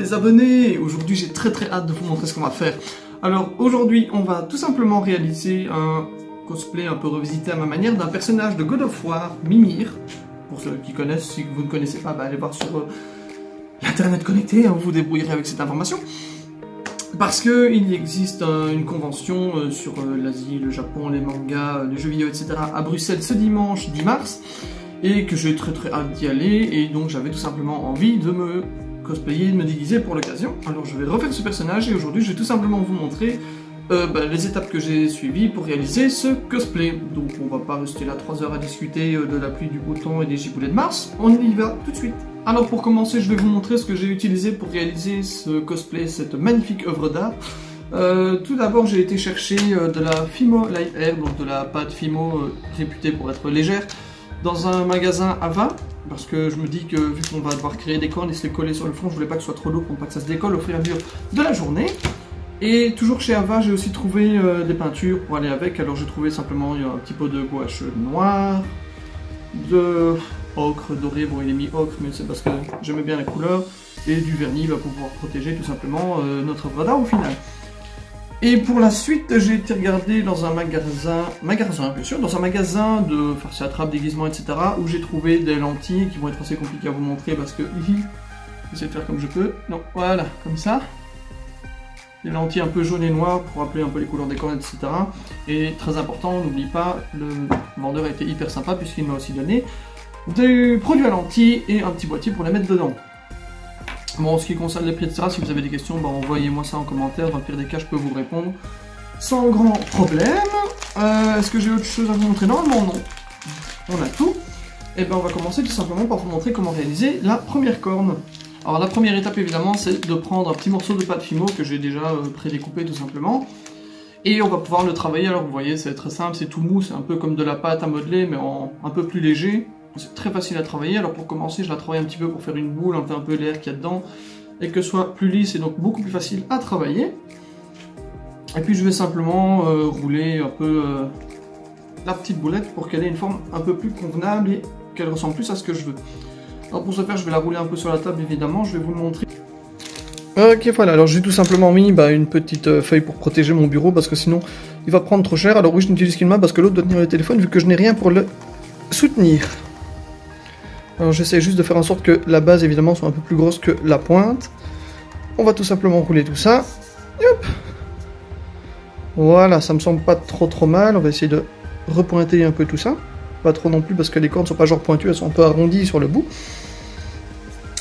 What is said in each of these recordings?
les abonnés. Aujourd'hui j'ai très hâte de vous montrer ce qu'on va faire. Alors aujourd'hui on va tout simplement réaliser un cosplay un peu revisité à ma manière d'un personnage de God of War, Mimir. Pour ceux qui connaissent, si vous ne connaissez pas, allez voir sur l'internet connecté, vous vous débrouillerez avec cette information. Parce qu'il existe une convention sur l'Asie, le Japon, les mangas, les jeux vidéo, etc. à Bruxelles ce dimanche 10 mars. Et que j'ai très hâte d'y aller, et donc j'avais tout simplement envie de me cosplayer, de me déguiser pour l'occasion. Alors je vais refaire ce personnage, et aujourd'hui je vais tout simplement vous montrer les étapes que j'ai suivies pour réaliser ce cosplay. Donc on va pas rester là 3 heures à discuter de la pluie, du beau temps et des giboulées de Mars, on y va tout de suite. Alors pour commencer, je vais vous montrer ce que j'ai utilisé pour réaliser ce cosplay, cette magnifique œuvre d'art. Tout d'abord j'ai été chercher de la Fimo Light Air, donc de la pâte Fimo réputée pour être légère, dans un magasin Ava, parce que je me dis que vu qu'on va devoir créer des cornes et se les coller sur le front, je voulais pas que ce soit trop lourd pour pas que ça se décolle au fur et à mesure de la journée. Et toujours chez Ava, j'ai aussi trouvé des peintures pour aller avec. Alors j'ai trouvé simplement un petit pot de gouache noire, de ocre doré, bon il est mis ocre mais c'est parce que j'aimais bien la couleur, et du vernis pour pouvoir protéger tout simplement notre œuvre d'art au final. Et pour la suite, j'ai été regarder dans un magasin bien sûr, dans un magasin de farce à trappe, déguisement, etc. où j'ai trouvé des lentilles qui vont être assez compliquées à vous montrer parce que j'essaie de faire comme je peux. Non, voilà, comme ça. Des lentilles un peu jaunes et noires pour rappeler un peu les couleurs des cornes, etc. Et très important, n'oublie pas, le vendeur a été hyper sympa puisqu'il m'a aussi donné des produits à lentilles et un petit boîtier pour les mettre dedans. Bon, en ce qui concerne les prix, etc., si vous avez des questions, envoyez-moi ça en commentaire, dans le pire des cas, je peux vous répondre sans grand problème. Est-ce que j'ai autre chose à vous montrer? Normalement, non. On a tout. Et on va commencer tout simplement par vous montrer comment réaliser la première corne. Alors, la première étape, évidemment, c'est de prendre un petit morceau de pâte Fimo que j'ai déjà prédécoupé tout simplement. Et on va pouvoir le travailler. Alors, vous voyez, c'est très simple, c'est tout mou, c'est un peu comme de la pâte à modeler, mais un peu plus léger. C'est très facile à travailler. Alors pour commencer, je la travaille un petit peu pour faire une boule, enlever un peu l'air qu'il y a dedans, et que ce soit plus lisse et donc beaucoup plus facile à travailler. Et puis je vais simplement rouler un peu la petite boulette pour qu'elle ait une forme un peu plus convenable et qu'elle ressemble plus à ce que je veux. Alors pour ce faire, je vais la rouler un peu sur la table évidemment, je vais vous le montrer. Ok, voilà, alors j'ai tout simplement mis une petite feuille pour protéger mon bureau parce que sinon il va prendre trop cher. Alors oui, je n'utilise qu'une main parce que l'autre doit tenir le téléphone vu que je n'ai rien pour le soutenir. Alors j'essaie juste de faire en sorte que la base évidemment soit un peu plus grosse que la pointe. On va tout simplement rouler tout ça. Hop. Voilà, ça me semble pas trop mal. On va essayer de repointer un peu tout ça. Pas trop non plus parce que les cornes sont pas genre pointues, elles sont un peu arrondies sur le bout.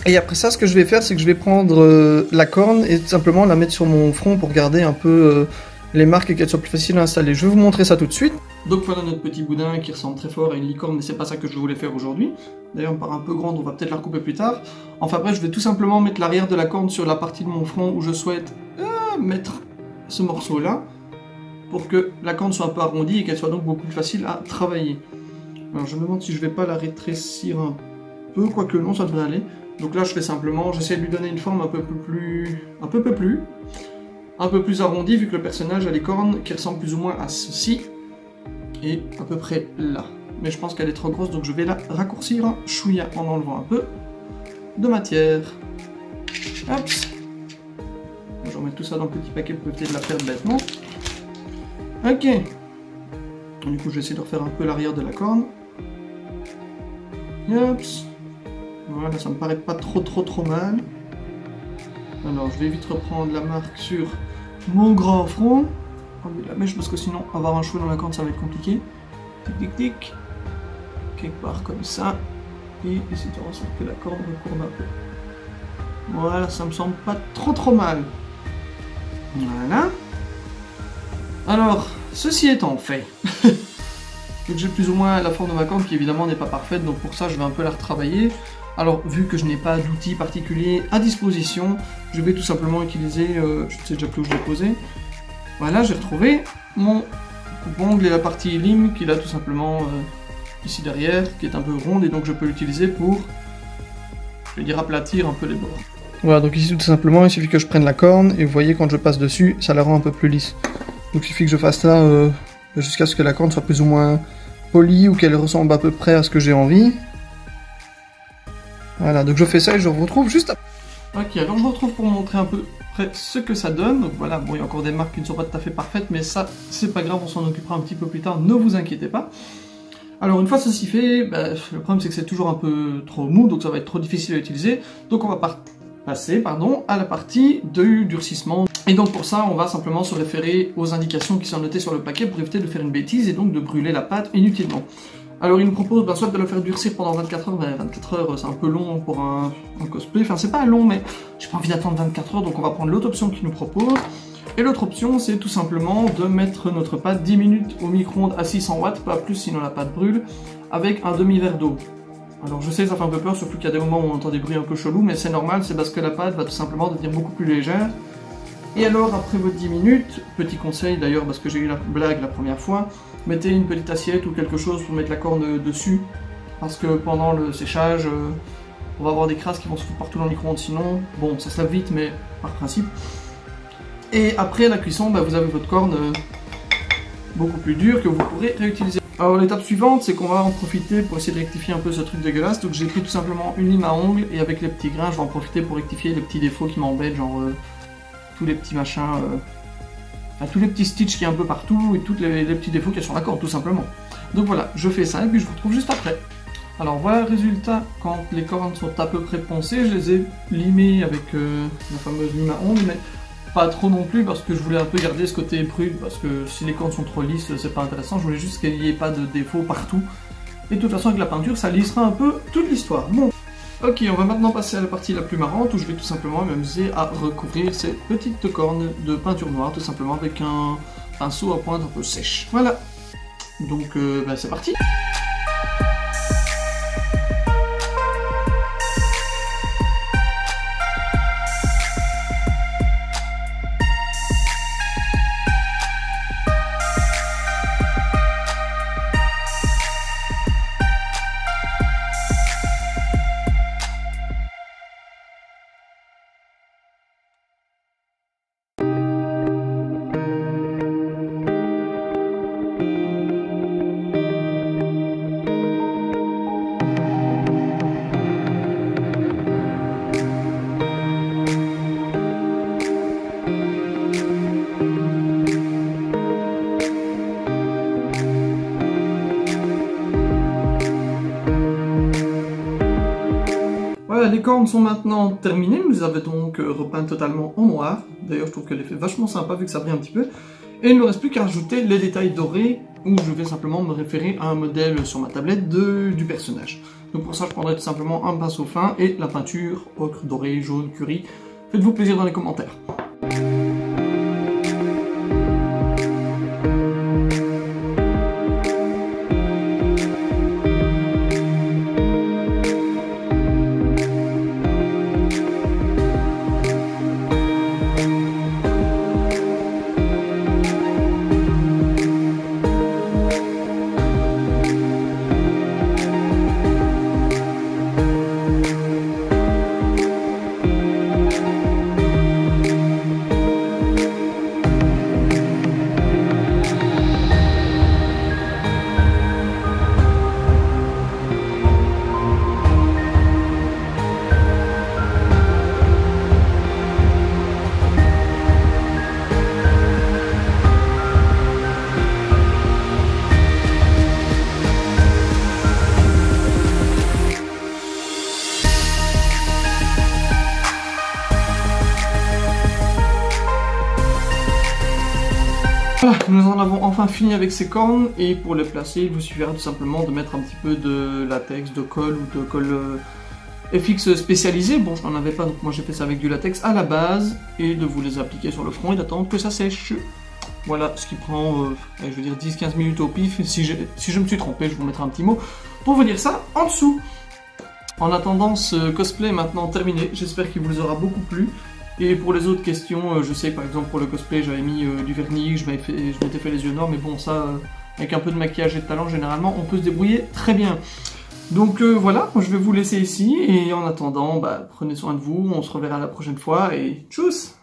Et après ça, ce que je vais faire, c'est que je vais prendre la corne et tout simplement la mettre sur mon front pour garder un peu les marques et qu'elles soient plus faciles à installer. Je vais vous montrer ça tout de suite. Donc voilà notre petit boudin qui ressemble très fort à une licorne, mais c'est pas ça que je voulais faire aujourd'hui. D'ailleurs, on part un peu grande, on va peut-être la recouper plus tard. Enfin bref, je vais tout simplement mettre l'arrière de la corne sur la partie de mon front où je souhaite mettre ce morceau-là, pour que la corne soit un peu arrondie et qu'elle soit donc beaucoup plus facile à travailler. Alors je me demande si je vais pas la rétrécir un peu, quoique non, ça devrait aller. Donc là, je fais simplement, j'essaie de lui donner une forme un peu plus arrondie, vu que le personnage a les cornes qui ressemblent plus ou moins à ceci. Et à peu près là. Mais je pense qu'elle est trop grosse, donc je vais la raccourcir un chouïa en enlevant un peu de matière. Hop. Je vais remettre tout ça dans le petit paquet pour éviter de la perdre bêtement. Ok. Du coup, je vais essayer de refaire un peu l'arrière de la corne. Hop. Voilà, ça me paraît pas trop mal. Alors, je vais vite reprendre la marque sur mon grand front. Enlever la mèche parce que sinon avoir un cheveu dans la corne ça va être compliqué. Tic. Quelque part comme ça. Et essayer de faire en sorte que la corde recourbe un peu. Voilà, ça me semble pas trop mal. Voilà. Alors, ceci étant fait, donc j'ai plus ou moins la forme de ma corne qui évidemment n'est pas parfaite, donc pour ça je vais un peu la retravailler. Alors, vu que je n'ai pas d'outils particuliers à disposition, je vais tout simplement utiliser, je sais déjà plus où je l'ai posé. Voilà, j'ai retrouvé mon coupe-ongle et la partie lime qu'il a tout simplement ici derrière, qui est un peu ronde, et donc je peux l'utiliser pour, je vais dire, aplatir un peu les bords. Voilà, donc ici tout simplement, il suffit que je prenne la corne, et vous voyez, quand je passe dessus, ça la rend un peu plus lisse. Donc il suffit que je fasse ça jusqu'à ce que la corne soit plus ou moins polie, ou qu'elle ressemble à peu près à ce que j'ai envie. Voilà, donc je fais ça et je vous retrouve juste après. Ok, alors je vous retrouve pour vous montrer un peu près ce que ça donne. Donc voilà, bon, il y a encore des marques qui ne sont pas tout à fait parfaites, mais ça, c'est pas grave, on s'en occupera un petit peu plus tard, ne vous inquiétez pas. Alors une fois ceci fait, le problème c'est que c'est toujours un peu trop mou, donc ça va être trop difficile à utiliser. Donc on va passer à la partie du durcissement. Et donc pour ça, on va simplement se référer aux indications qui sont notées sur le paquet pour éviter de faire une bêtise et donc de brûler la pâte inutilement. Alors il nous propose soit de le faire durcir pendant 24 heures, 24 heures c'est un peu long pour un cosplay, enfin c'est pas long mais j'ai pas envie d'attendre 24 heures donc on va prendre l'autre option qu'il nous propose. Et l'autre option c'est tout simplement de mettre notre pâte 10 minutes au micro-ondes à 600 watts, pas plus sinon la pâte brûle, avec un demi-verre d'eau. Alors je sais ça fait un peu peur, surtout qu'il y a des moments où on entend des bruits un peu chelous, mais c'est normal, c'est parce que la pâte va tout simplement devenir beaucoup plus légère. Et alors après vos 10 minutes, petit conseil d'ailleurs parce que j'ai eu la blague la première fois, mettez une petite assiette ou quelque chose pour mettre la corne dessus, parce que pendant le séchage, on va avoir des crasses qui vont se foutre partout dans le micro-ondes sinon, bon ça se lave vite mais par principe. Et après la cuisson, vous avez votre corne beaucoup plus dure que vous pourrez réutiliser. Alors l'étape suivante, c'est qu'on va en profiter pour essayer de rectifier un peu ce truc dégueulasse, donc j'ai pris tout simplement une lime à ongles et avec les petits grains, je vais en profiter pour rectifier les petits défauts qui m'embêtent, genre tous les petits machins, tous les petits stitches qui y a un peu partout et tous les petits défauts qu'il y a sur la corde tout simplement. Donc voilà, je fais ça et puis je vous retrouve juste après. Alors voilà le résultat quand les cornes sont à peu près poncées, je les ai limées avec la fameuse lime à ongles, mais pas trop non plus parce que je voulais un peu garder ce côté prude, parce que si les cornes sont trop lisses c'est pas intéressant, je voulais juste qu'il n'y ait pas de défauts partout. Et de toute façon avec la peinture ça lissera un peu toute l'histoire. Bon. Ok, on va maintenant passer à la partie la plus marrante où je vais tout simplement m'amuser à recouvrir ces petites cornes de peinture noire tout simplement avec un pinceau à pointe un peu sèche. Voilà, donc c'est parti. Voilà, les cornes sont maintenant terminées, nous les avons donc repeintes totalement en noir. D'ailleurs, je trouve que l'effet est vachement sympa vu que ça brille un petit peu. Et il ne nous reste plus qu'à rajouter les détails dorés, où je vais simplement me référer à un modèle sur ma tablette du personnage. Donc pour ça, je prendrai tout simplement un pinceau fin et la peinture ocre, doré, jaune, curry. Faites-vous plaisir dans les commentaires. Voilà, nous en avons enfin fini avec ces cornes et pour les placer, il vous suffira tout simplement de mettre un petit peu de latex, de colle ou de colle FX spécialisée. Bon, je n'en avais pas, donc moi j'ai fait ça avec du latex à la base et de vous les appliquer sur le front et d'attendre que ça sèche. Voilà, ce qui prend, je veux dire 10-15 minutes au pif. Si je me suis trompé, je vous mettrai un petit mot pour vous dire ça en dessous. En attendant, ce cosplay est maintenant terminé. J'espère qu'il vous aura beaucoup plu. Et pour les autres questions, je sais par exemple pour le cosplay j'avais mis du vernis, je m'étais fait les yeux noirs, mais bon ça, avec un peu de maquillage et de talent, généralement on peut se débrouiller très bien. Donc voilà, je vais vous laisser ici, et en attendant, prenez soin de vous, on se reverra la prochaine fois, et tchuss!